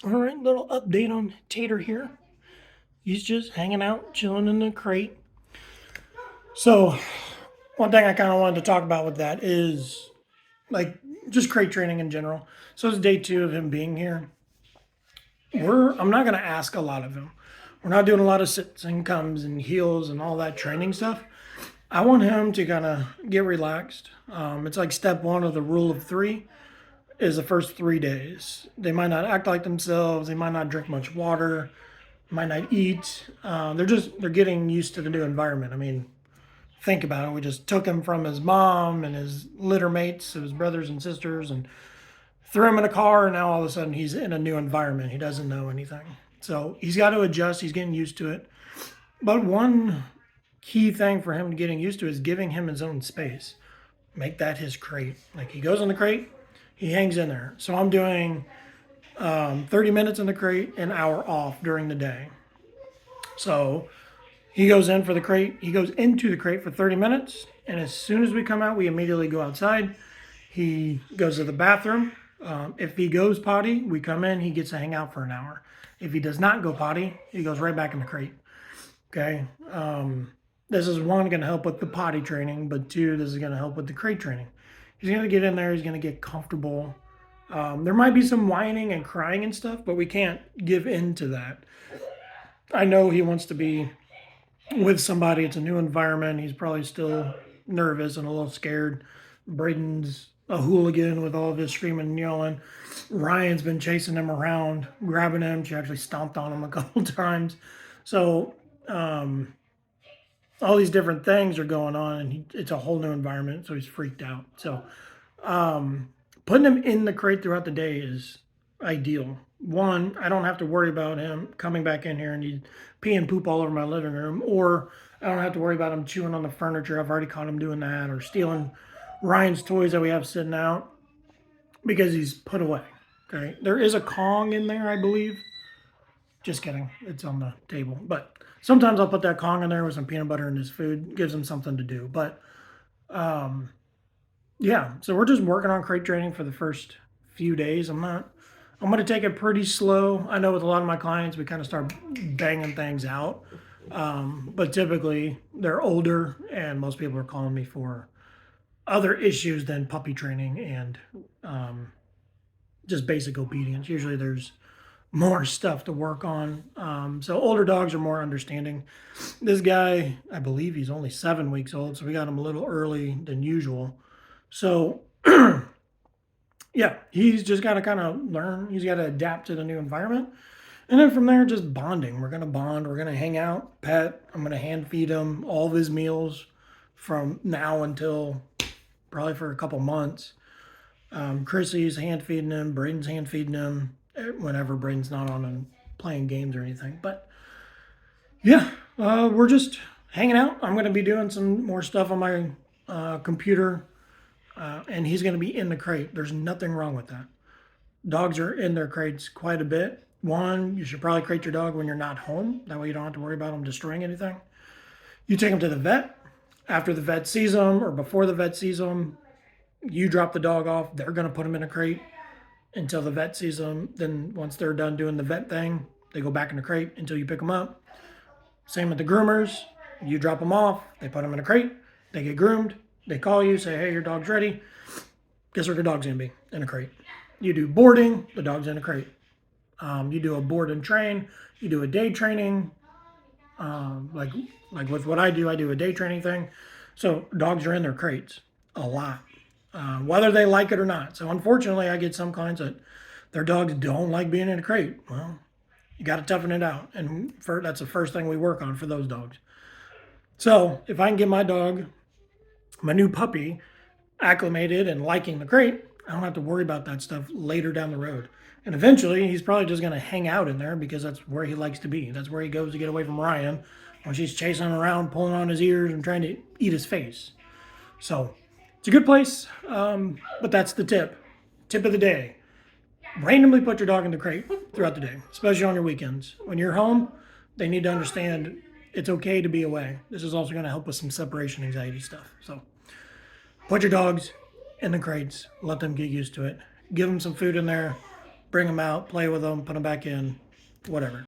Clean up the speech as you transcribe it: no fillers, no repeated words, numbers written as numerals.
All right, little update on Tater here. He's just hanging out, chilling in the crate. So, one thing I kind of wanted to talk about with that is like just crate training in general. So it's day 2 of him being here. I'm not gonna ask a lot of him. We're not doing a lot of sits and comes and heels and all that training stuff. I want him to kind of get relaxed. It's like step 1 of the rule of 3 is the first 3 days. They might not act like themselves. They might not drink much water. Might not eat. They're getting used to the new environment. I mean, think about it. We just took him from his mom and his litter mates, his brothers and sisters, and threw him in a car. And now all of a sudden he's in a new environment. He doesn't know anything. So he's got to adjust. He's getting used to it. But one key thing for him getting used to is giving him his own space. Make that his crate. Like he goes in the crate, he hangs in there. So I'm doing 30 minutes in the crate, an hour off during the day. So he goes in for the crate. He goes into the crate for 30 minutes, and as soon as we come out, we immediately go outside. He goes to the bathroom. If he goes potty, we come in. He gets to hang out for an hour. If he does not go potty, he goes right back in the crate. Okay. This is one going to help with the potty training, but two, this is going to help with the crate training. He's going to get in there. He's going to get comfortable. There might be some whining and crying and stuff, but we can't give in to that. I know he wants to be with somebody. It's a new environment. He's probably still nervous and a little scared. Braden's a hooligan with all of his screaming and yelling. Ryan's been chasing him around, grabbing him. She actually stomped on him a couple times. So all these different things are going on, and it's a whole new environment. So he's freaked out. So putting him in the crate throughout the day is ideal. One, I don't have to worry about him coming back in here and he pee and poop all over my living room, or I don't have to worry about him chewing on the furniture. I've already caught him doing that, or stealing Ryan's toys that we have sitting out because he's put away. Okay, there is a Kong in there, I believe. Just kidding, it's on the table. But sometimes I'll put that Kong in there with some peanut butter in his food. Gives him something to do. But yeah, so we're just working on crate training for the first few days. I'm going to take it pretty slow. I know with a lot of my clients, we kind of start banging things out. But typically, they're older, and most people are calling me for other issues than puppy training and just basic obedience. Usually, there's more stuff to work on. So, older dogs are more understanding. This guy, I believe he's only 7 weeks old, so we got him a little early than usual. So, yeah, he's just got to kind of learn. He's got to adapt to the new environment. And then from there, just bonding. We're going to bond. We're going to hang out, pet. I'm going to hand feed him all of his meals from now until probably for a couple months. Chrissy's hand feeding him. Braden's hand feeding him whenever Braden's not on and playing games or anything. But yeah, we're just hanging out. I'm going to be doing some more stuff on my computer, and he's going to be in the crate. There's nothing wrong with that. Dogs are in their crates quite a bit. One, you should probably crate your dog when you're not home. That way you don't have to worry about them destroying anything. You take them to the vet. After the vet sees them or before the vet sees them, you drop the dog off. They're going to put them in a crate until the vet sees them. Then once they're done doing the vet thing, they go back in the crate until you pick them up. Same with the groomers. You drop them off. They put them in a crate. They get groomed. They call you, say, hey, your dog's ready. Guess where your dog's going to be? In a crate. You do boarding, the dog's in a crate. You do a board and train. You do a day training. Like with what I do a day training thing. So dogs are in their crates a lot, whether they like it or not. So unfortunately, I get some clients that their dogs don't like being in a crate. Well, you got to toughen it out, and that's the first thing we work on for those dogs. So if I can get my dog, my new puppy, acclimated and liking the crate, I don't have to worry about that stuff later down the road. And eventually, he's probably just going to hang out in there because that's where he likes to be. That's where he goes to get away from Ryan when she's chasing him around, pulling on his ears, and trying to eat his face. So it's a good place, but that's the tip. Tip of the day. Randomly put your dog in the crate throughout the day, especially on your weekends. When you're home, they need to understand it's okay to be away. This is also going to help with some separation anxiety stuff. So put your dogs in the crates. Let them get used to it. Give them some food in there. bring them out, play with them, put them back in, whatever.